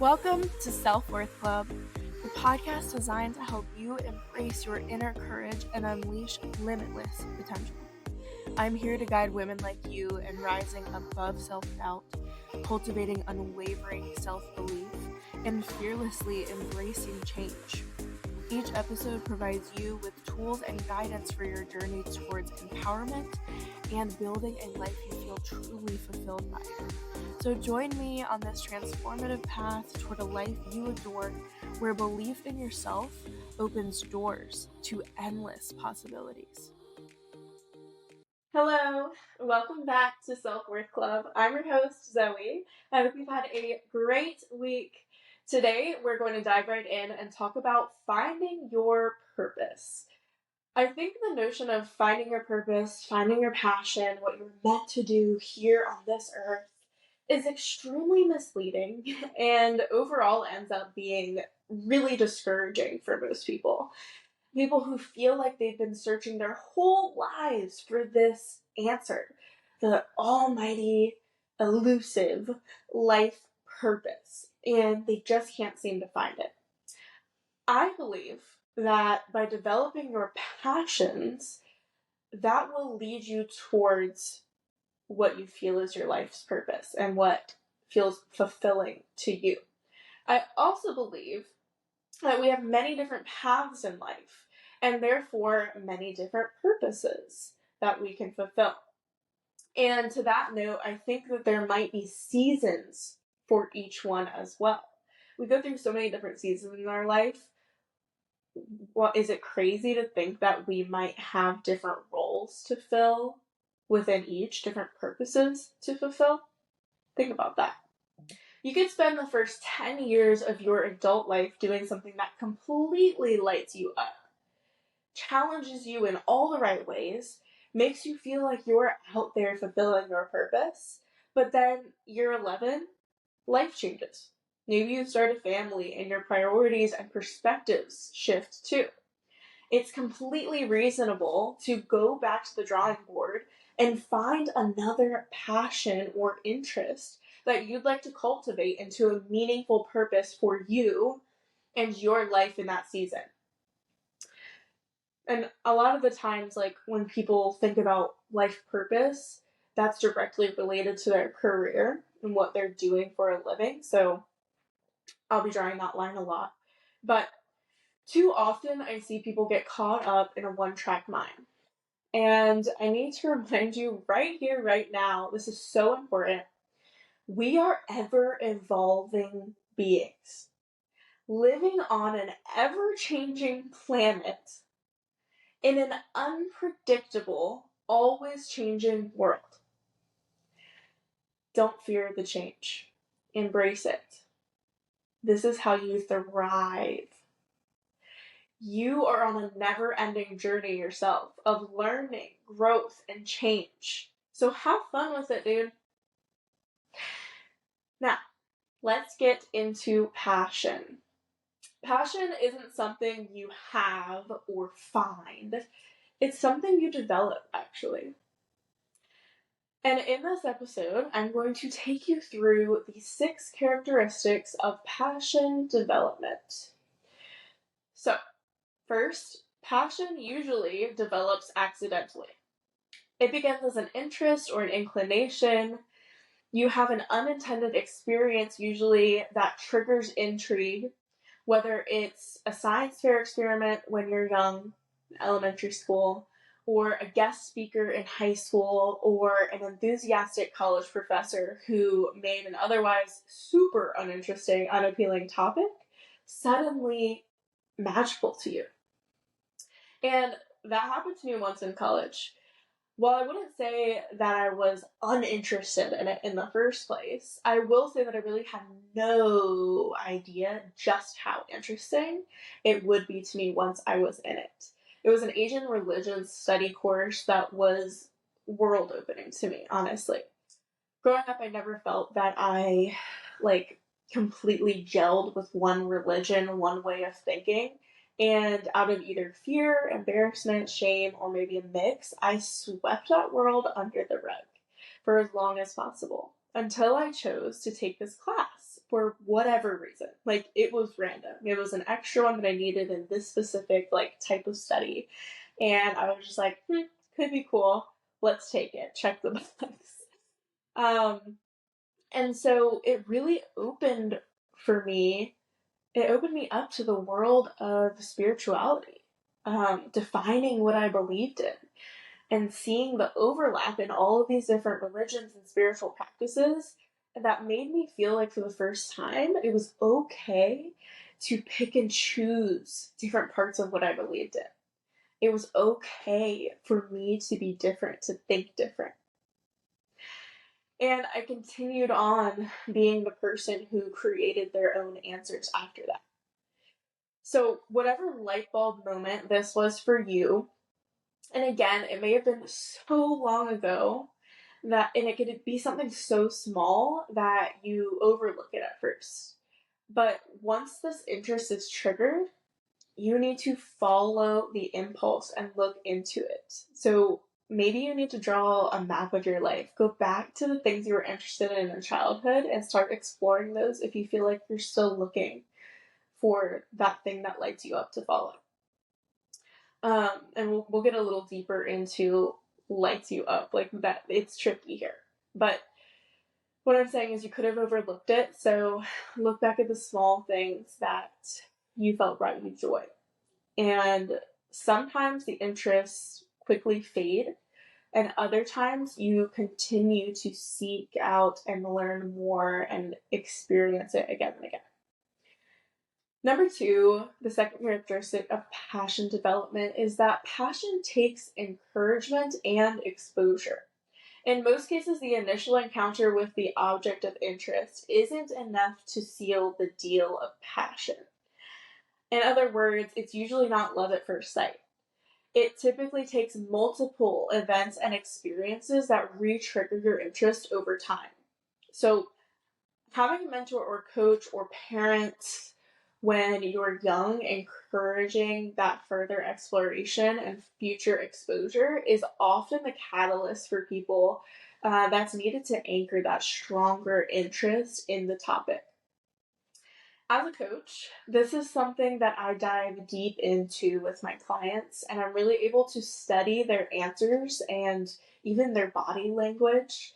Welcome to Self-Worth Club, the podcast designed to help you embrace your inner courage and unleash limitless potential. I'm here to guide women like you in rising above self-doubt, cultivating unwavering self-belief, and fearlessly embracing change. Each episode provides you with tools and guidance for your journey towards empowerment and building a life you feel truly fulfilled by. So join me on this transformative path toward a life you adore, where belief in yourself opens doors to endless possibilities. Hello, welcome back to Self-Worth Club. I'm your host, Zoe. I hope you've had a great week. Today, we're going to dive right in and talk about finding your purpose. I think the notion of finding your purpose, finding your passion, what you're meant to do here on this earth, is extremely misleading and overall ends up being really discouraging for most people. People who feel like they've been searching their whole lives for this answer, the almighty, elusive life purpose, and they just can't seem to find it. I believe that by developing your passions, that will lead you towards what you feel is your life's purpose and what feels fulfilling to you. I also believe that we have many different paths in life and therefore many different purposes that we can fulfill. And to that note, I think that there might be seasons for each one as well. We go through so many different seasons in our life. Well, is it crazy to think that we might have different roles to fill within each, different purposes to fulfill? Think about that. You could spend the first 10 years of your adult life doing something that completely lights you up, challenges you in all the right ways, makes you feel like you're out there fulfilling your purpose, but then year 11, life changes. Maybe you start a family and your priorities and perspectives shift too. It's completely reasonable to go back to the drawing board and find another passion or interest that you'd like to cultivate into a meaningful purpose for you and your life in that season. And a lot of the times, like when people think about life purpose, that's directly related to their career and what they're doing for a living. So I'll be drawing that line a lot. But too often I see people get caught up in a one-track mind. And I need to remind you right here, right now, this is so important. We are ever-evolving beings, living on an ever-changing planet in an unpredictable, always changing world. Don't fear the change. Embrace it. This is how you thrive. You are on a never-ending journey yourself of learning, growth, and change. So have fun with it, dude. Now, let's get into passion. Passion isn't something you have or find. It's something you develop, actually. And in this episode, I'm going to take you through the 6 characteristics of passion development. So, first, passion usually develops accidentally. It begins as an interest or an inclination. You have an unintended experience usually that triggers intrigue, whether it's a science fair experiment when you're young, elementary school, or a guest speaker in high school, or an enthusiastic college professor who made an otherwise super uninteresting, unappealing topic suddenly magical to you. And that happened to me once in college. While I wouldn't say that I was uninterested in it in the first place, I will say that I really had no idea just how interesting it would be to me once I was in it. It was an Asian religion study course that was world-opening to me, honestly. Growing up, I never felt that I, completely gelled with one religion, one way of thinking. And out of either fear, embarrassment, shame, or maybe a mix, I swept that world under the rug for as long as possible until I chose to take this class for whatever reason. Like, it was random. It was an extra one that I needed in this specific, like, type of study. And I was just like, could be cool. Let's take it. Check the box. Um, and so it really opened for me, it opened me up to the world of spirituality, defining what I believed in and seeing the overlap in all of these different religions and spiritual practices. That made me feel like for the first time, it was okay to pick and choose different parts of what I believed in. It was okay for me to be different, to think different. And I continued on being the person who created their own answers after that. So, whatever light bulb moment this was for you, and again, it may have been so long ago that, and it could be something so small that you overlook it at first. But once this interest is triggered, you need to follow the impulse and look into it. So maybe you need to draw a map of your life. Go back to the things you were interested in childhood and start exploring those if you feel like you're still looking for that thing that lights you up to follow. And we'll get a little deeper into lights you up, like that. It's tricky here, but what I'm saying is you could have overlooked it. So look back at the small things that you felt brought you joy. And sometimes the interests quickly fade, and other times you continue to seek out and learn more and experience it again and again. Number two, the second characteristic of passion development is that passion takes encouragement and exposure. In most cases, the initial encounter with the object of interest isn't enough to seal the deal of passion. In other words, it's usually not love at first sight. It typically takes multiple events and experiences that re-trigger your interest over time. So, having a mentor or coach or parent when you're young, encouraging that further exploration and future exposure is often the catalyst for people that's needed to anchor that stronger interest in the topic. As a coach, this is something that I dive deep into with my clients, and I'm really able to study their answers and even their body language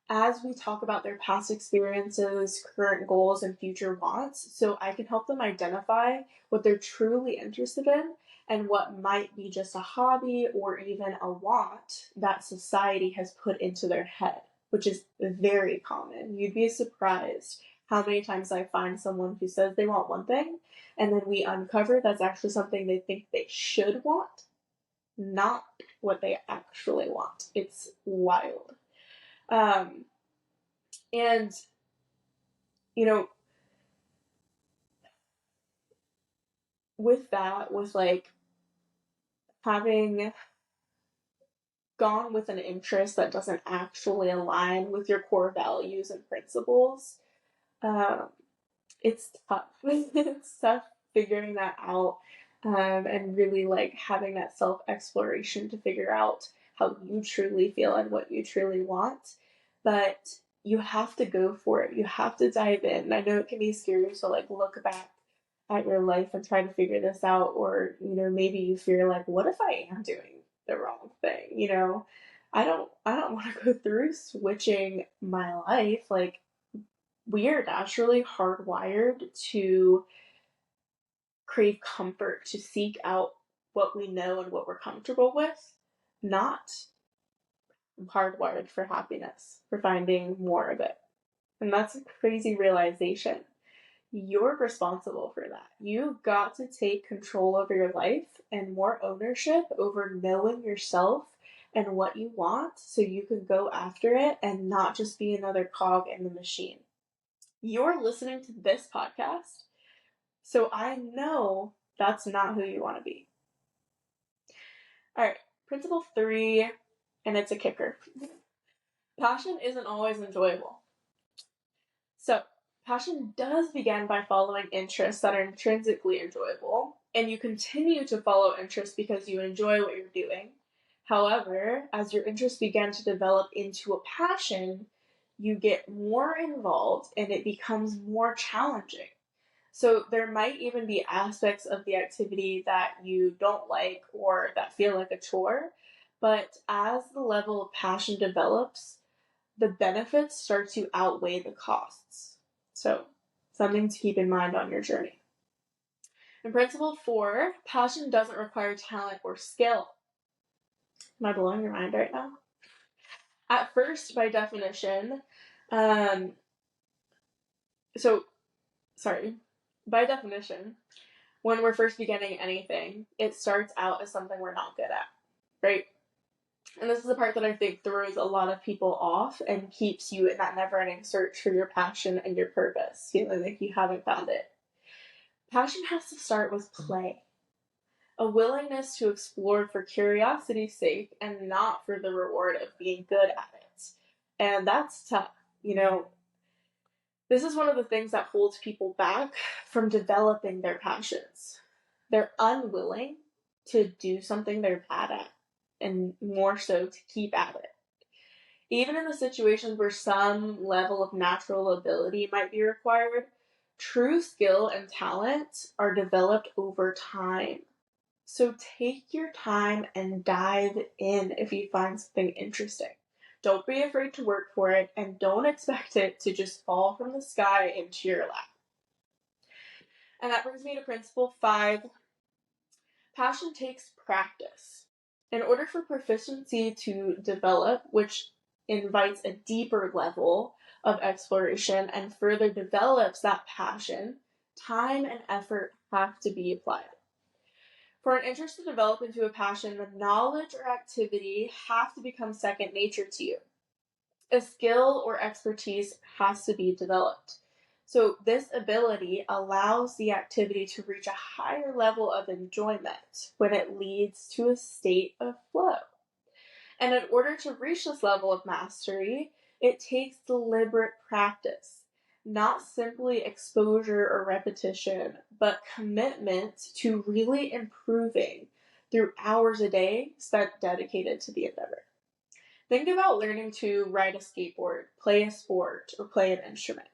as we talk about their past experiences, current goals, and future wants, so I can help them identify what they're truly interested in and what might be just a hobby or even a want that society has put into their head, which is very common. You'd be surprised how many times I find someone who says they want one thing, and then we uncover that's actually something they think they should want, not what they actually want. It's wild. And, you know, with that, with like having gone with an interest that doesn't actually align with your core values and principles, it's tough. It's tough figuring that out, and really like having that self exploration to figure out how you truly feel and what you truly want. But you have to go for it. You have to dive in. I know it can be scary to like look back at your life and try to figure this out, or maybe you fear like, what if I am doing the wrong thing? I don't want to go through switching my life. Like, we are naturally hardwired to crave comfort, to seek out what we know and what we're comfortable with, not hardwired for happiness, for finding more of it. And that's a crazy realization. You're responsible for that. You've got to take control over your life and more ownership over knowing yourself and what you want so you can go after it and not just be another cog in the machine. You're listening to this podcast, so I know that's not who you want to be. All right, principle 3, and it's a kicker. Passion isn't always enjoyable. So, passion does begin by following interests that are intrinsically enjoyable, and you continue to follow interests because you enjoy what you're doing. However, as your interests begin to develop into a passion, you get more involved and it becomes more challenging. So there might even be aspects of the activity that you don't like or that feel like a chore, but as the level of passion develops, the benefits start to outweigh the costs. So, something to keep in mind on your journey. And principle 4, passion doesn't require talent or skill. Am I blowing your mind right now? At first, by definition, um, by definition, when we're first beginning anything, it starts out as something we're not good at, right? And this is the part that I think throws a lot of people off and keeps you in that never-ending search for your passion and your purpose, feeling like you haven't found it. Passion has to start with play, a willingness to explore for curiosity's sake and not for the reward of being good at it. And that's tough. This is one of the things that holds people back from developing their passions. They're unwilling to do something they're bad at, and more so to keep at it. Even in the situations where some level of natural ability might be required, true skill and talent are developed over time. So take your time and dive in if you find something interesting. Don't be afraid to work for it, and don't expect it to just fall from the sky into your lap. And that brings me to principle 5. Passion takes practice. In order for proficiency to develop, which invites a deeper level of exploration and further develops that passion, time and effort have to be applied. For an interest to develop into a passion, the knowledge or activity have to become second nature to you. A skill or expertise has to be developed. So this ability allows the activity to reach a higher level of enjoyment when it leads to a state of flow. And in order to reach this level of mastery, it takes deliberate practice, not simply exposure or repetition, but commitment to really improving through hours a day spent dedicated to the endeavor. Think about learning to ride a skateboard, play a sport, or play an instrument.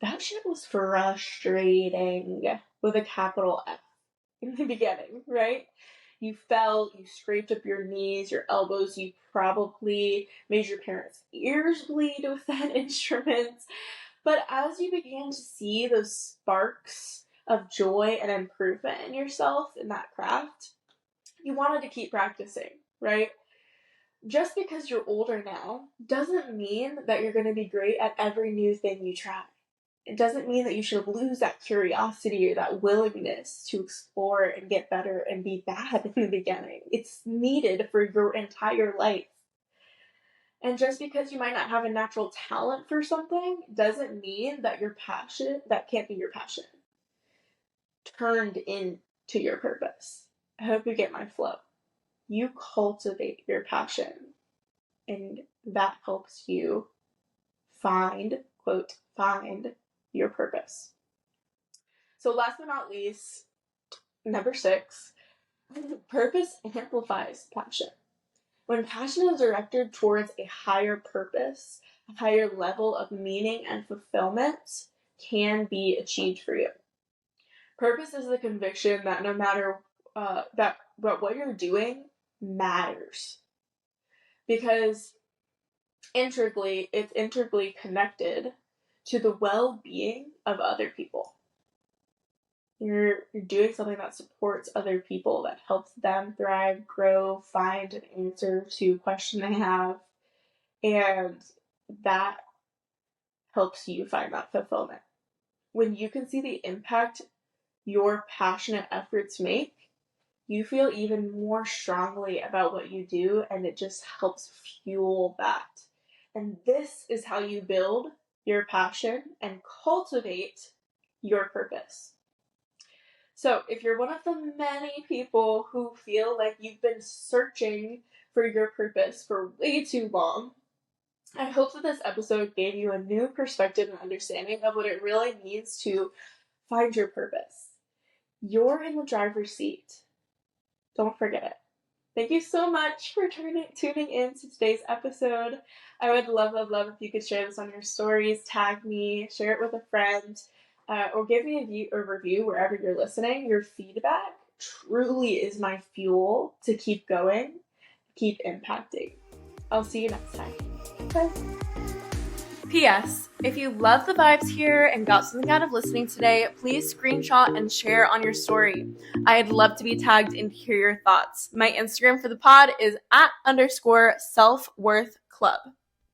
That shit was frustrating with a capital F in the beginning, right? You fell, you scraped up your knees, your elbows, you probably made your parents' ears bleed with that instrument. But as you began to see those sparks of joy and improvement in yourself in that craft, you wanted to keep practicing, right? Just because you're older now doesn't mean that you're going to be great at every new thing you try. It doesn't mean that you should lose that curiosity or that willingness to explore and get better and be bad in the beginning. It's needed for your entire life. And just because you might not have a natural talent for something doesn't mean that your passion, that can't be your passion, turned into your purpose. I hope you get my flow. You cultivate your passion, and that helps you find your purpose. So last but not least, number 6, purpose amplifies passion. When passion is directed towards a higher purpose, a higher level of meaning and fulfillment can be achieved for you. Purpose is the conviction that no matter what you're doing matters, because it's integrally connected to the well-being of other people. You're doing something that supports other people, that helps them thrive, grow, find an answer to a question they have, and that helps you find that fulfillment. When you can see the impact your passionate efforts make, you feel even more strongly about what you do, and it just helps fuel that. And this is how you build your passion and cultivate your purpose. So if you're one of the many people who feel like you've been searching for your purpose for way too long, I hope that this episode gave you a new perspective and understanding of what it really means to find your purpose. You're in the driver's seat. Don't forget it. Thank you so much for tuning in to today's episode. I would love if you could share this on your stories, tag me, share it with a friend, or give me a review wherever you're listening. Your feedback truly is my fuel to keep going, keep impacting. I'll see you next time. Bye. P.S. If you love the vibes here and got something out of listening today, please screenshot and share on your story. I'd love to be tagged and hear your thoughts. My Instagram for the pod is @_selfworthclub.